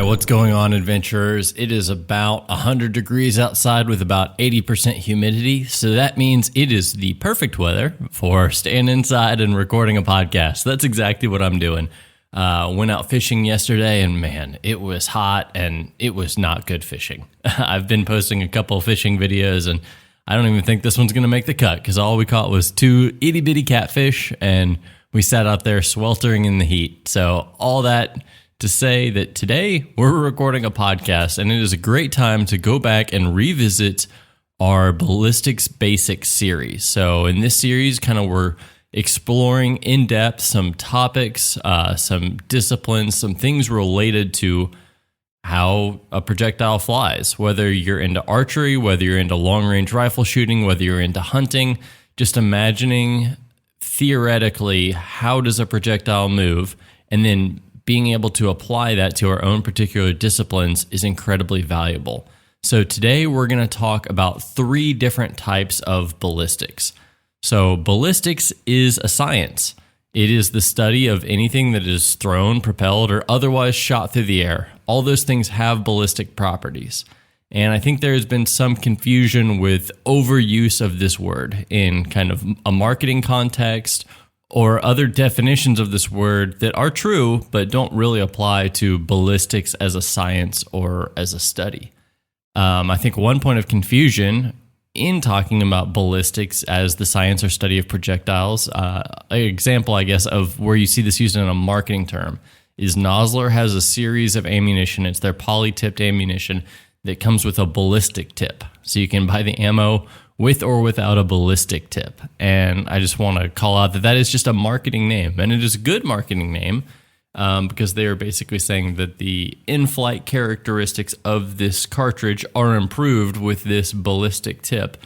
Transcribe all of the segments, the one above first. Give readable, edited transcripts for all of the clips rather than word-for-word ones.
what's going on, adventurers? It is about 100 degrees outside with about 80% humidity, so that means it is the perfect weather for staying inside and recording a podcast. That's exactly what I'm doing. Went out fishing yesterday, and man, it was hot, and it was not good fishing. I've been posting a couple fishing videos, and I don't even think this one's going to make the cut, because all we caught was 2 itty-bitty catfish, and we sat out there sweltering in the heat. So all that to say that today we're recording a podcast, and it is a great time to go back and revisit our Ballistics Basics series. So in this series, we're exploring in depth some topics, some disciplines, some things related to how a projectile flies, whether you're into archery, whether you're into long-range rifle shooting, whether you're into hunting. Just imagining theoretically how does a projectile move, and then being able to apply that to our own particular disciplines is incredibly valuable. So today we're going to talk about 3 different types of ballistics. So ballistics is a science. It is the study of anything that is thrown, propelled, or otherwise shot through the air. All those things have ballistic properties. And I think there has been some confusion with overuse of this word in kind of a marketing context or other definitions of this word that are true but don't really apply to ballistics as a science or as a study. I think one point of confusion in talking about ballistics as the science or study of projectiles, an example, I guess, of where you see this used in a marketing term is Nosler has a series of ammunition. It's their poly-tipped ammunition that comes with a ballistic tip. So you can buy the ammo with or without a ballistic tip. And I just want to call out that that is just a marketing name. And it is a good marketing name because they are basically saying that the in-flight characteristics of this cartridge are improved with this ballistic tip.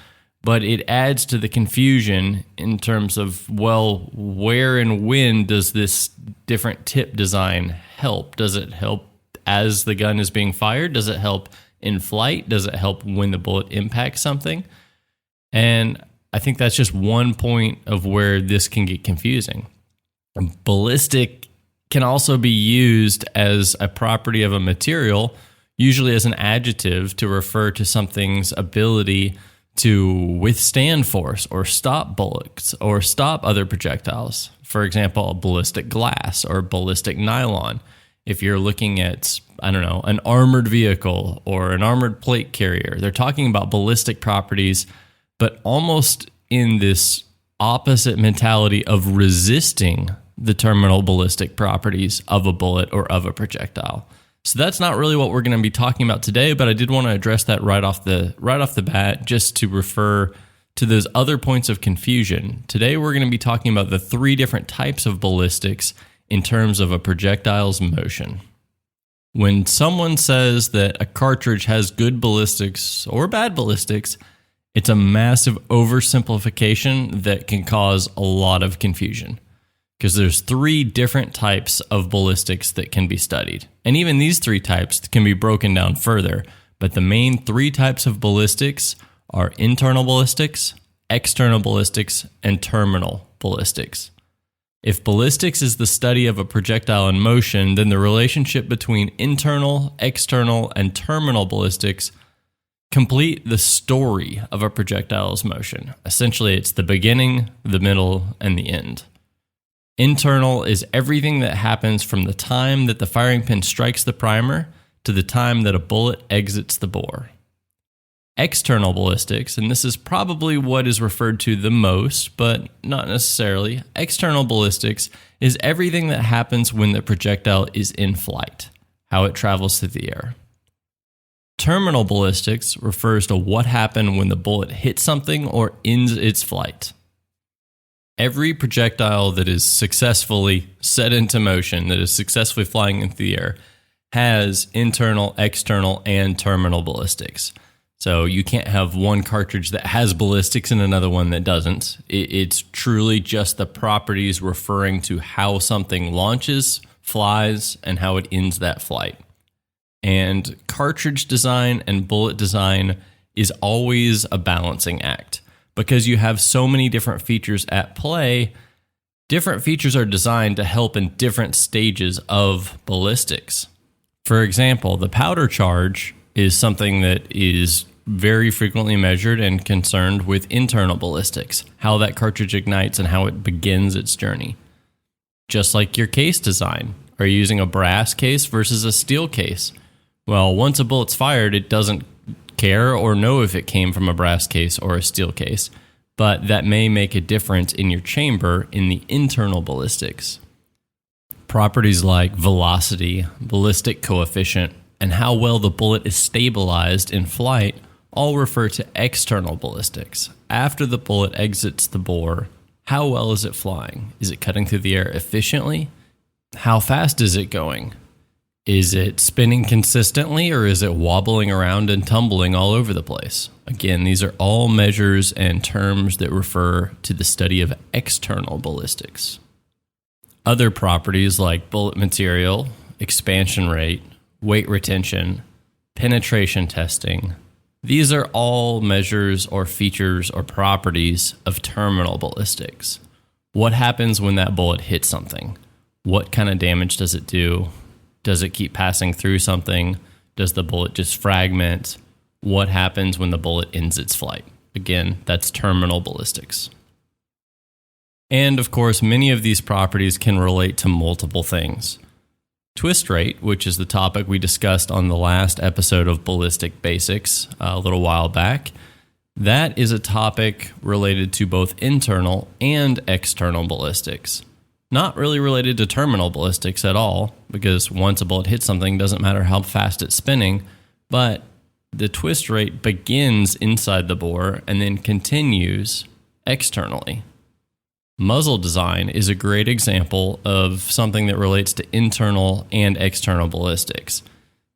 But it adds to the confusion in terms of, well, where and when does this different tip design help? Does it help as the gun is being fired? Does it help in flight? Does it help when the bullet impacts something? And I think that's just one point of where this can get confusing. Ballistic can also be used as a property of a material, usually as an adjective to refer to something's ability to withstand force or stop bullets or stop other projectiles. For example, ballistic glass or ballistic nylon. If you're looking at, an armored vehicle or an armored plate carrier, they're talking about ballistic properties, but almost in this opposite mentality of resisting the terminal ballistic properties of a bullet or of a projectile. So that's not really what we're going to be talking about today, but I did want to address that right off the bat, just to refer to those other points of confusion. Today we're going to be talking about the 3 different types of ballistics in terms of a projectile's motion. When someone says that a cartridge has good ballistics or bad ballistics, it's a massive oversimplification that can cause a lot of confusion because there's 3 different types of ballistics that can be studied. And even these 3 types can be broken down further, but the main 3 types of ballistics are internal ballistics, external ballistics, and terminal ballistics. If ballistics is the study of a projectile in motion, then the relationship between internal, external, and terminal ballistics complete the story of a projectile's motion. Essentially, it's the beginning, the middle, and the end. Internal is everything that happens from the time that the firing pin strikes the primer to the time that a bullet exits the bore. External ballistics, and this is probably what is referred to the most, but not necessarily. External ballistics is everything that happens when the projectile is in flight, how it travels through the air. Terminal ballistics refers to what happened when the bullet hits something or ends its flight. Every projectile that is successfully set into motion, that is successfully flying into the air, has internal, external, and terminal ballistics. So you can't have one cartridge that has ballistics and another one that doesn't. It's truly just the properties referring to how something launches, flies, and how it ends that flight. And cartridge design and bullet design is always a balancing act. Because you have so many different features at play, different features are designed to help in different stages of ballistics. For example, the powder charge is something that is very frequently measured and concerned with internal ballistics, how that cartridge ignites and how it begins its journey. Just like your case design. Are you using a brass case versus a steel case? Well, once a bullet's fired, it doesn't care or know if it came from a brass case or a steel case, but that may make a difference in your chamber in the internal ballistics. Properties like velocity, ballistic coefficient, and how well the bullet is stabilized in flight all refer to external ballistics. After the bullet exits the bore, how well is it flying? Is it cutting through the air efficiently? How fast is it going? Is it spinning consistently, or is it wobbling around and tumbling all over the place? Again, these are all measures and terms that refer to the study of external ballistics. Other properties like bullet material, expansion rate, weight retention, penetration testing, these are all measures or features or properties of terminal ballistics. What happens when that bullet hits something? What kind of damage does it do? Does it keep passing through something? Does the bullet just fragment? What happens when the bullet ends its flight? Again, that's terminal ballistics. And of course, many of these properties can relate to multiple things. Twist rate, which is the topic we discussed on the last episode of Ballistic Basics a little while back, that is a topic related to both internal and external ballistics. Not really related to terminal ballistics at all, because once a bullet hits something, it doesn't matter how fast it's spinning, but the twist rate begins inside the bore and then continues externally. Muzzle design is a great example of something that relates to internal and external ballistics,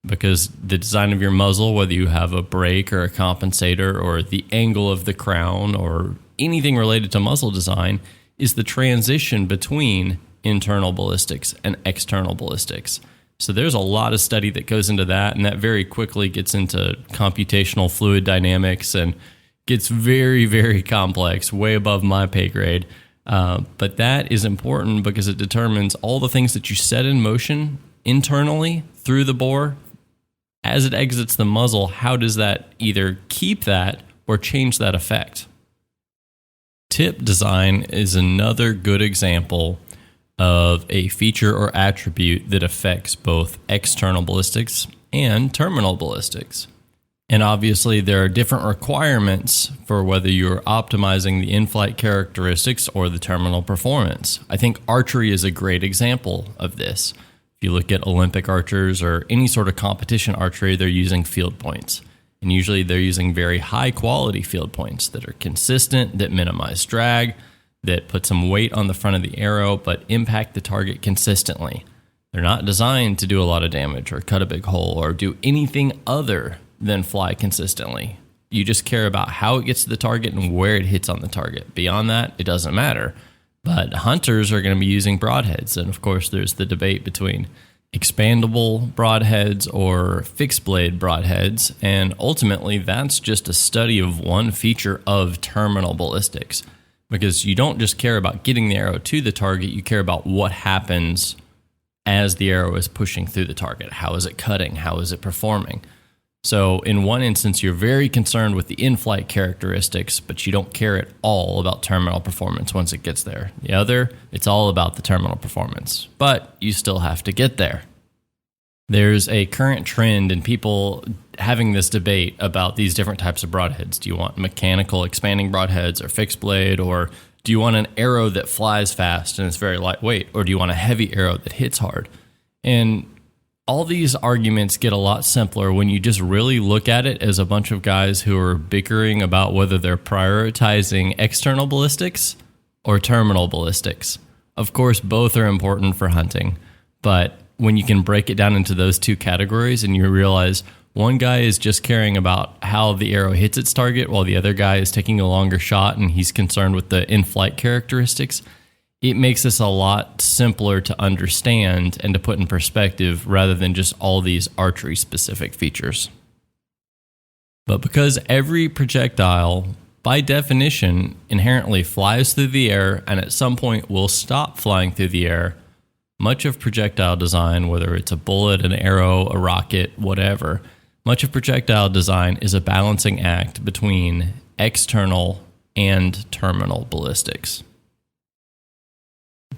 because the design of your muzzle, whether you have a brake or a compensator or the angle of the crown or anything related to muzzle design, is the transition between internal ballistics and external ballistics. So there's a lot of study that goes into that, and that very quickly gets into computational fluid dynamics and gets very, very complex, way above my pay grade. But that is important because it determines all the things that you set in motion internally through the bore. As it exits the muzzle, how does that either keep that or change that effect? Tip design is another good example of a feature or attribute that affects both external ballistics and terminal ballistics. And obviously, there are different requirements for whether you're optimizing the in-flight characteristics or the terminal performance. I think archery is a great example of this. If you look at Olympic archers or any sort of competition archery, they're using field points. And usually they're using very high-quality field points that are consistent, that minimize drag, that put some weight on the front of the arrow, but impact the target consistently. They're not designed to do a lot of damage or cut a big hole or do anything other than fly consistently. You just care about how it gets to the target and where it hits on the target. Beyond that, it doesn't matter. But hunters are going to be using broadheads. And of course, there's the debate between expandable broadheads or fixed blade broadheads. And ultimately, that's just a study of one feature of terminal ballistics. Because you don't just care about getting the arrow to the target, you care about what happens as the arrow is pushing through the target. How is it cutting? How is it performing? So in one instance, you're very concerned with the in-flight characteristics, but you don't care at all about terminal performance once it gets there. The other, it's all about the terminal performance, but you still have to get there. There's a current trend in people having this debate about these different types of broadheads. Do you want mechanical expanding broadheads or fixed blade, or do you want an arrow that flies fast and is very lightweight, or do you want a heavy arrow that hits hard? And all these arguments get a lot simpler when you just really look at it as a bunch of guys who are bickering about whether they're prioritizing external ballistics or terminal ballistics. Of course, both are important for hunting, but when you can break it down into those two categories and you realize one guy is just caring about how the arrow hits its target while the other guy is taking a longer shot and he's concerned with the in-flight characteristics, it makes this a lot simpler to understand and to put in perspective rather than just all these archery-specific features. But because every projectile, by definition, inherently flies through the air and at some point will stop flying through the air, much of projectile design, whether it's a bullet, an arrow, a rocket, whatever, much of projectile design is a balancing act between external and terminal ballistics.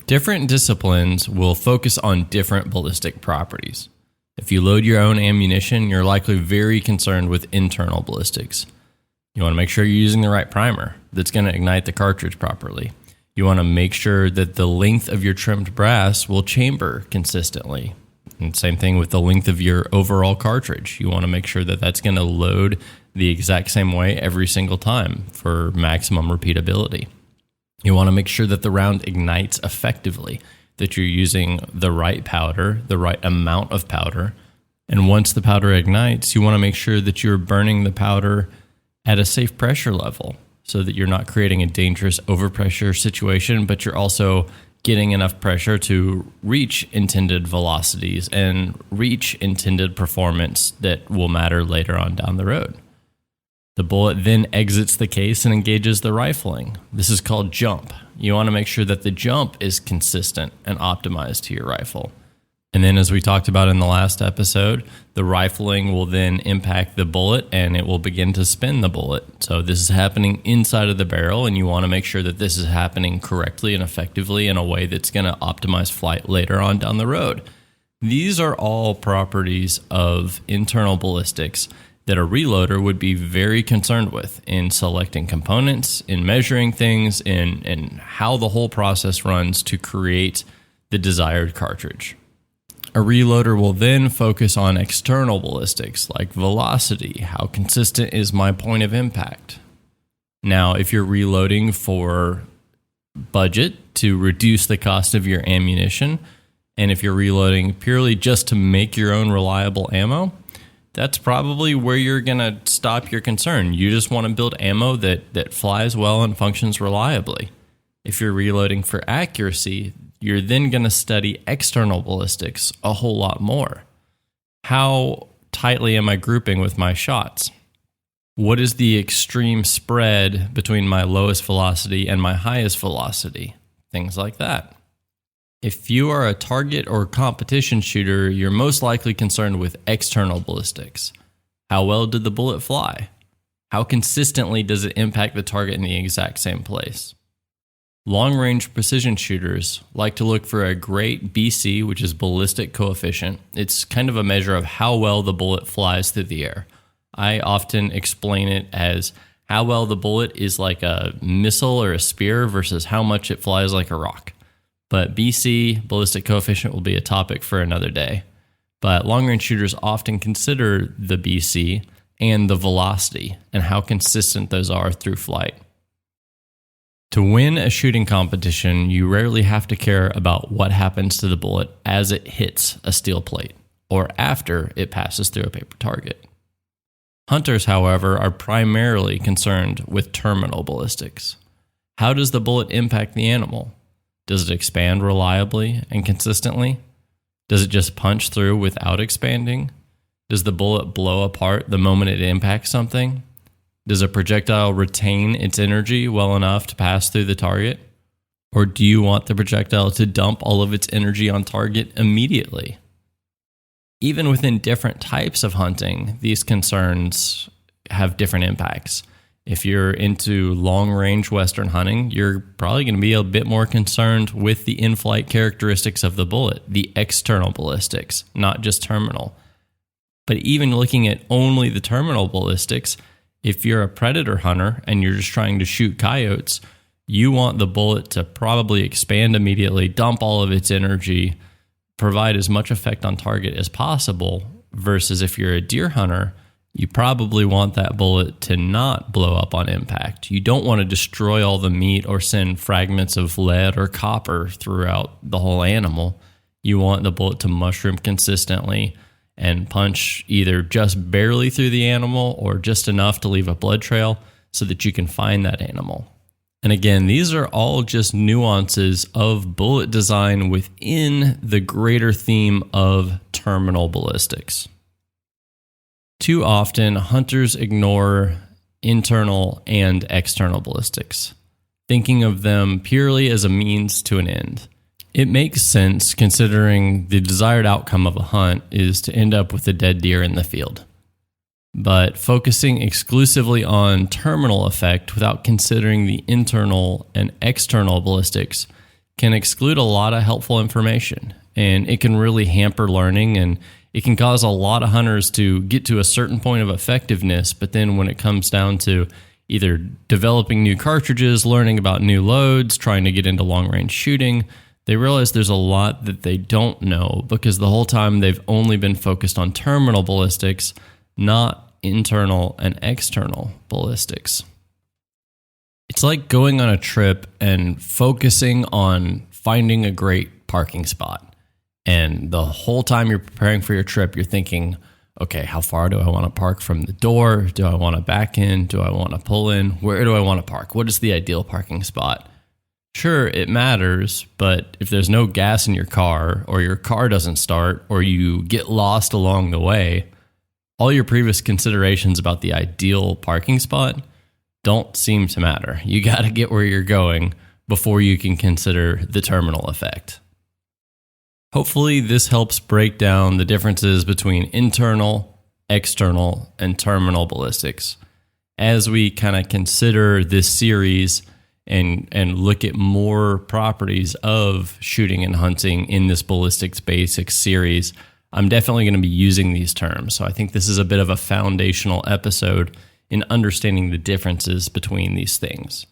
Different disciplines will focus on different ballistic properties. If you load your own ammunition, you're likely very concerned with internal ballistics. You want to make sure you're using the right primer that's going to ignite the cartridge properly. You want to make sure that the length of your trimmed brass will chamber consistently. And same thing with the length of your overall cartridge. You want to make sure that that's going to load the exact same way every single time for maximum repeatability. You want to make sure that the round ignites effectively, that you're using the right powder, the right amount of powder. And once the powder ignites, you want to make sure that you're burning the powder at a safe pressure level so that you're not creating a dangerous overpressure situation, but you're also getting enough pressure to reach intended velocities and reach intended performance that will matter later on down the road. The bullet then exits the case and engages the rifling. This is called jump. You want to make sure that the jump is consistent and optimized to your rifle. And then, as we talked about in the last episode, the rifling will then impact the bullet and it will begin to spin the bullet. So this is happening inside of the barrel, and you want to make sure that this is happening correctly and effectively in a way that's going to optimize flight later on down the road. These are all properties of internal ballistics that a reloader would be very concerned with in selecting components, in measuring things, in how the whole process runs to create the desired cartridge. A reloader will then focus on external ballistics like velocity. How consistent is my point of impact? Now, if you're reloading for budget to reduce the cost of your ammunition, and if you're reloading purely just to make your own reliable ammo, that's probably where you're going to stop your concern. You just want to build ammo that flies well and functions reliably. If you're reloading for accuracy, you're then going to study external ballistics a whole lot more. How tightly am I grouping with my shots? What is the extreme spread between my lowest velocity and my highest velocity? Things like that. If you are a target or competition shooter, you're most likely concerned with external ballistics. How well did the bullet fly? How consistently does it impact the target in the exact same place? Long-range precision shooters like to look for a great BC, which is Ballistic Coefficient. It's kind of a measure of how well the bullet flies through the air. I often explain it as how well the bullet is like a missile or a spear versus how much it flies like a rock. But BC, Ballistic Coefficient, will be a topic for another day. But long-range shooters often consider the BC and the velocity and how consistent those are through flight. To win a shooting competition, you rarely have to care about what happens to the bullet as it hits a steel plate or after it passes through a paper target. Hunters, however, are primarily concerned with terminal ballistics. How does the bullet impact the animal? Does it expand reliably and consistently? Does it just punch through without expanding? Does the bullet blow apart the moment it impacts something? Does a projectile retain its energy well enough to pass through the target? Or do you want the projectile to dump all of its energy on target immediately? Even within different types of hunting, these concerns have different impacts. If you're into long-range Western hunting, you're probably going to be a bit more concerned with the in-flight characteristics of the bullet, the external ballistics, not just terminal. But even looking at only the terminal ballistics, if you're a predator hunter and you're just trying to shoot coyotes, you want the bullet to probably expand immediately, dump all of its energy, provide as much effect on target as possible, versus if you're a deer hunter, you probably want that bullet to not blow up on impact. You don't want to destroy all the meat or send fragments of lead or copper throughout the whole animal. You want the bullet to mushroom consistently and punch either just barely through the animal or just enough to leave a blood trail so that you can find that animal. And again, these are all just nuances of bullet design within the greater theme of terminal ballistics. Too often, hunters ignore internal and external ballistics, thinking of them purely as a means to an end. It makes sense considering the desired outcome of a hunt is to end up with a dead deer in the field. But focusing exclusively on terminal effect without considering the internal and external ballistics can exclude a lot of helpful information, and it can really hamper learning, and it can cause a lot of hunters to get to a certain point of effectiveness, but then when it comes down to either developing new cartridges, learning about new loads, trying to get into long-range shooting, they realize there's a lot that they don't know because the whole time they've only been focused on terminal ballistics, not internal and external ballistics. It's like going on a trip and focusing on finding a great parking spot. And the whole time you're preparing for your trip, you're thinking, okay, how far do I want to park from the door? Do I want to back in? Do I want to pull in? Where do I want to park? What is the ideal parking spot? Sure, it matters, but if there's no gas in your car, or your car doesn't start, or you get lost along the way, all your previous considerations about the ideal parking spot don't seem to matter. You got to get where you're going before you can consider the terminal effect. Hopefully, this helps break down the differences between internal, external, and terminal ballistics as we kind of consider this series and look at more properties of shooting and hunting in this Ballistics Basics series. I'm definitely going to be using these terms, so I think this is a bit of a foundational episode in understanding the differences between these things.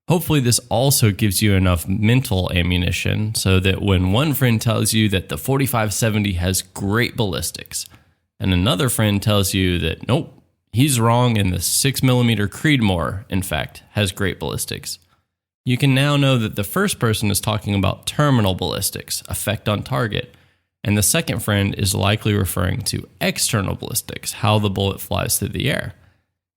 Hopefully this also gives you enough mental ammunition so that when one friend tells you that the 4570 has great ballistics, and another friend tells you that nope, he's wrong and the 6mm Creedmoor, in fact, has great ballistics, you can now know that the first person is talking about terminal ballistics, effect on target, and the second friend is likely referring to external ballistics, how the bullet flies through the air.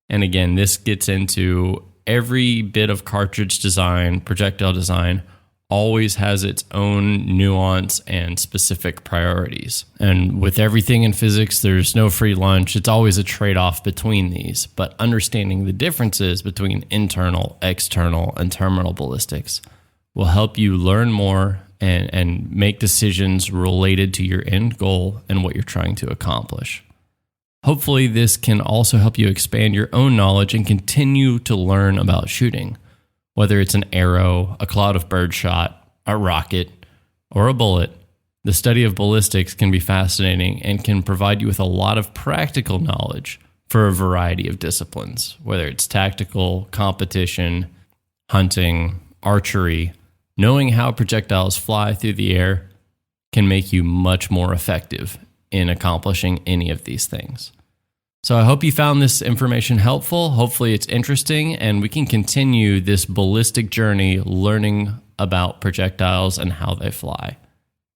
And again, this gets into every bit of cartridge design, projectile design, always has its own nuance and specific priorities. And with everything in physics, there's no free lunch. It's always a trade-off between these. But understanding the differences between internal, external, and terminal ballistics will help you learn more and make decisions related to your end goal and what you're trying to accomplish. Hopefully, this can also help you expand your own knowledge and continue to learn about shooting. Whether it's an arrow, a cloud of birdshot, a rocket, or a bullet, the study of ballistics can be fascinating and can provide you with a lot of practical knowledge for a variety of disciplines, whether it's tactical, competition, hunting, archery. Knowing how projectiles fly through the air can make you much more effective in accomplishing any of these things. So I hope you found this information helpful. Hopefully it's interesting, and we can continue this ballistic journey learning about projectiles and how they fly.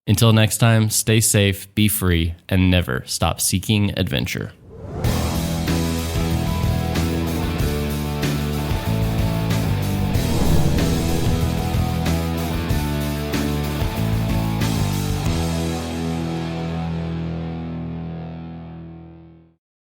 Until next time, stay safe, be free, and never stop seeking adventure.